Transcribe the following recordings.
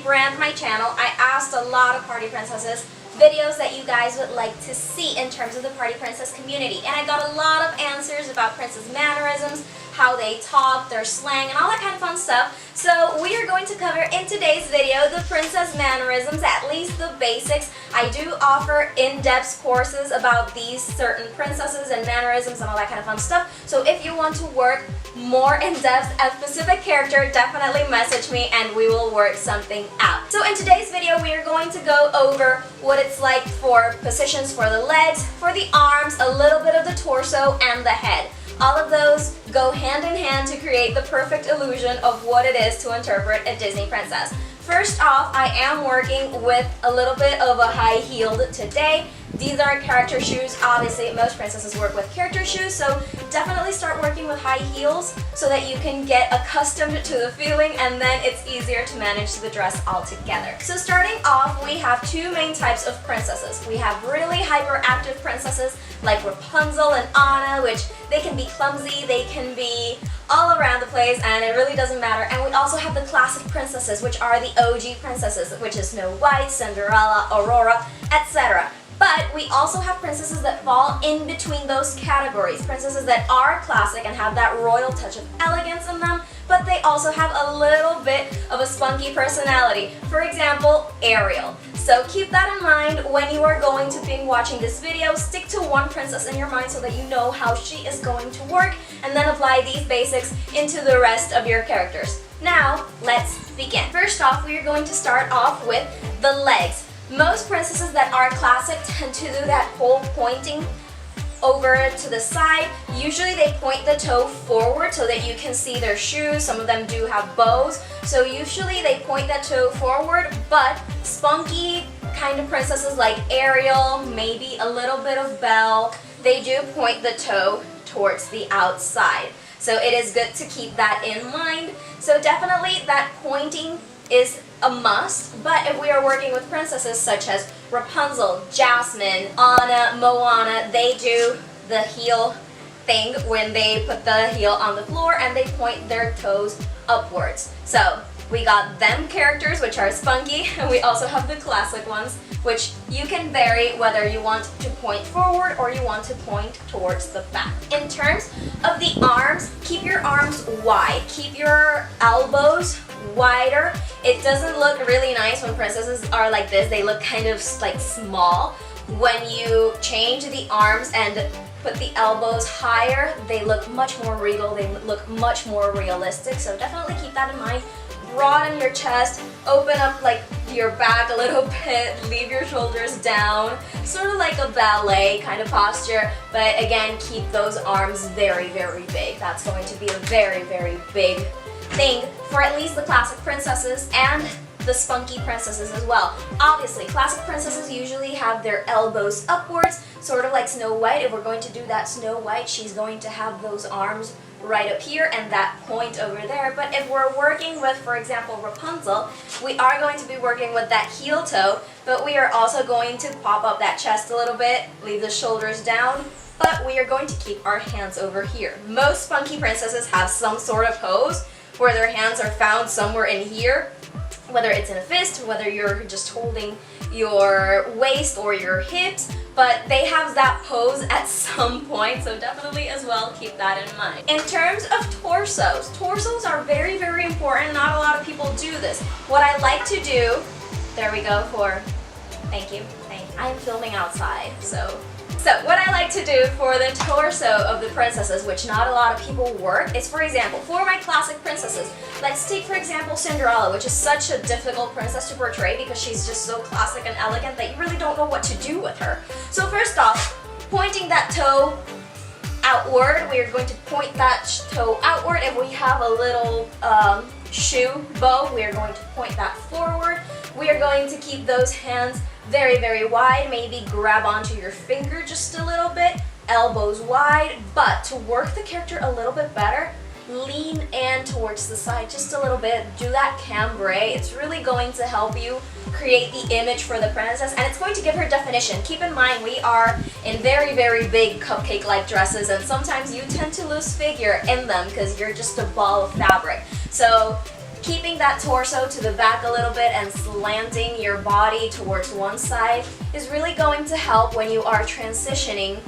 rebrand my channel, I asked a lot of party princesses videos that you guys would like to see in terms of the party princess community, and I got a lot of answers about princess mannerisms, how they talk, their slang, and all that kind of fun stuff. So we are going to cover in today's video the princess mannerisms, at least the basics. I do offer in-depth courses about these certain princesses and mannerisms and all that kind of fun stuff. So if you want to work more in-depth at a specific character, definitely message me and we will work something out. So in today's video, we are going to go over what it's like for positions for the legs, for the arms, a little bit of the torso, and the head. All of those go hand in hand to create the perfect illusion of what it is to interpret a Disney princess. First off, I am working with a little bit of a high-heeled today. These are character shoes. Obviously, most princesses work with character shoes, so definitely start working with high heels so that you can get accustomed to the feeling, and then it's easier to manage the dress altogether. So starting off, we have two main types of princesses. We have really hyperactive princesses like Rapunzel and Anna, which they can be clumsy, they can be all around the place, and it really doesn't matter. And we also have the classic princesses, which are the OG princesses, which is Snow White, Cinderella, Aurora, etc. But we also have princesses that fall in between those categories. Princesses that are classic and have that royal touch of elegance in them, but they also have a little bit of a spunky personality. For example, Ariel. So keep that in mind when you are going to be watching this video. Stick to one princess in your mind so that you know how she is going to work, and then apply these basics into the rest of your characters. Now, let's begin. First off, we are going to start off with the legs. Most princesses that are classic tend to do that whole pointing over to the side. Usually they point the toe forward so that you can see their shoes. Some of them do have bows. So usually they point that toe forward, but spunky kind of princesses like Ariel, maybe a little bit of Belle, they do point the toe towards the outside. So it is good to keep that in mind. So definitely that pointing is a must, but if we are working with princesses such as Rapunzel, Jasmine, Anna, Moana, they do the heel thing when they put the heel on the floor and they point their toes upwards. So we got them characters, which are spunky, and we also have the classic ones, which you can vary whether you want to point forward or you want to point towards the back. In terms of the arms, keep your arms wide. Keep your elbows wider. It doesn't look really nice when princesses are like this. They look kind of like small. When you change the arms and put the elbows higher, they look much more regal. They look much more realistic. So definitely keep that in mind. Broaden your chest, open up like your back a little bit, leave your shoulders down, sort of like a ballet kind of posture, but again, keep those arms very, very big. That's going to be a very, very big thing for at least the classic princesses and the spunky princesses as well. Obviously, classic princesses usually have their elbows upwards, sort of like Snow White. If we're going to do that Snow White, she's going to have those arms right up here and that point over there. But if we're working with, for example, Rapunzel, we are going to be working with that heel toe, but we are also going to pop up that chest a little bit, leave the shoulders down, but we are going to keep our hands over here. Most spunky princesses have some sort of pose where their hands are found somewhere in here, whether it's in a fist, whether you're just holding your waist or your hips, but they have that pose at some point, so definitely as well keep that in mind. In terms of torsos are very, very important. Not a lot of people do this. What I like to do, there we go for, thank you. I am filming outside, so what I like to do for the torso of the princesses, which not a lot of people work, is, for example, for my classic princesses, let's take, for example, Cinderella, which is such a difficult princess to portray because she's just so classic and elegant that you really don't know what to do with her. So first off, pointing that toe outward, we are going to point that toe outward. If we have a little shoe bow, we are going to point that forward. We are going to keep those hands very, very wide, maybe grab onto your finger just a little bit, elbows wide, but to work the character a little bit better, lean in towards the side just a little bit, do that cambray. It's really going to help you create the image for the princess, and it's going to give her definition. Keep in mind, we are in very, very big cupcake-like dresses, and sometimes you tend to lose figure in them because you're just a ball of fabric. So Keeping that torso to the back a little bit and slanting your body towards one side is really going to help when you are transitioning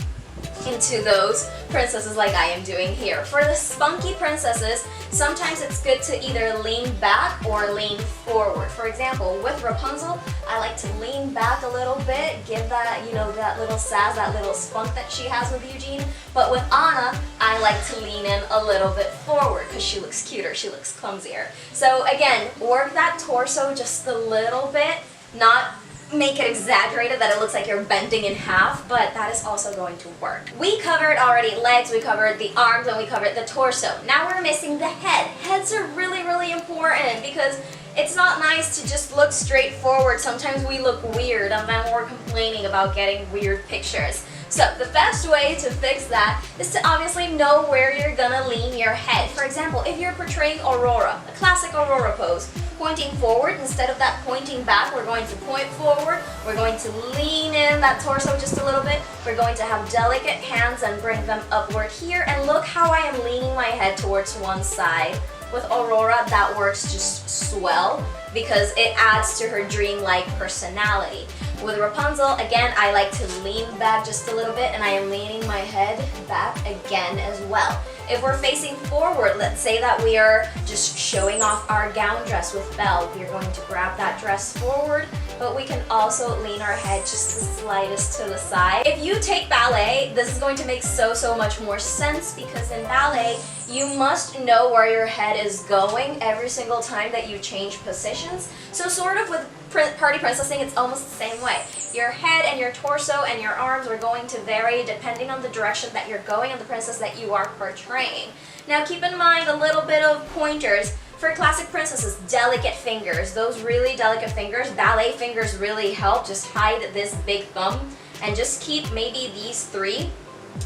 into those princesses like I am doing here. For the spunky princesses, sometimes it's good to either lean back or lean forward. For example, with Rapunzel, I like to lean back a little bit, give that, you know, that little sass, that little spunk that she has with Eugene. But with Anna, I like to lean in a little bit forward because she looks cuter, she looks clumsier. So again, work that torso just a little bit, not make it exaggerated that it looks like you're bending in half, but that is also going to work. We covered already legs, we covered the arms, and we covered the torso. Now we're missing the head. Heads are really, really important because it's not nice to just look straight forward. Sometimes we look weird and then we're complaining about getting weird pictures. So the best way to fix that is to obviously know where you're gonna lean your head. For example, if you're portraying Aurora, a classic Aurora pose, pointing forward instead of that pointing back, we're going to point forward, we're going to lean in that torso just a little bit, we're going to have delicate hands and bring them upward here, and look how I am leaning my head towards one side. With Aurora, that works just swell because it adds to her dreamlike personality. With Rapunzel, again, I like to lean back just a little bit, and I am leaning my head back again as well. If we're facing forward, let's say that we are just showing off our gown dress with Belle, we're going to grab that dress forward, but we can also lean our head just the slightest to the side. If you take ballet, this is going to make so much more sense because in ballet, you must know where your head is going every single time that you change positions. So sort of with party princessing, it's almost the same way. Your head and your torso and your arms are going to vary depending on the direction that you're going and the princess that you are portraying. Now keep in mind a little bit of pointers. For classic princesses, delicate fingers. Those really delicate fingers, ballet fingers really help. Just hide this big thumb and just keep maybe these three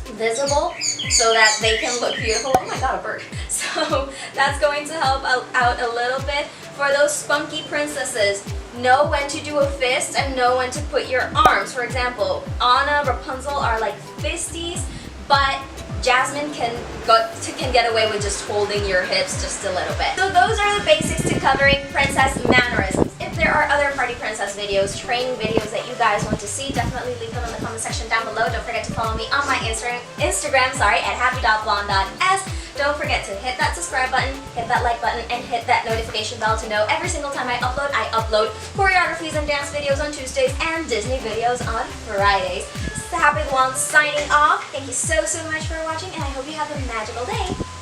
visible so that they can look beautiful. Oh my god, a bird. So that's going to help out a little bit. For those spunky princesses, know when to do a fist and know when to put your arms. For example, Anna, Rapunzel are like fisties, but Jasmine can get away with just holding your hips just a little bit. So those are the basics to covering princess mannerisms. If there are other party princess videos, training videos that you guys want to see, definitely leave them in the comment section down below. Don't forget to follow me on my Instagram, at happy.blonde.s. Don't forget to hit that subscribe button, hit that like button, and hit that notification bell to know every single time I upload choreographies and dance videos on Tuesdays and Disney videos on Fridays. Happy Blonde signing off. Thank you so much for watching, and I hope you have a magical day.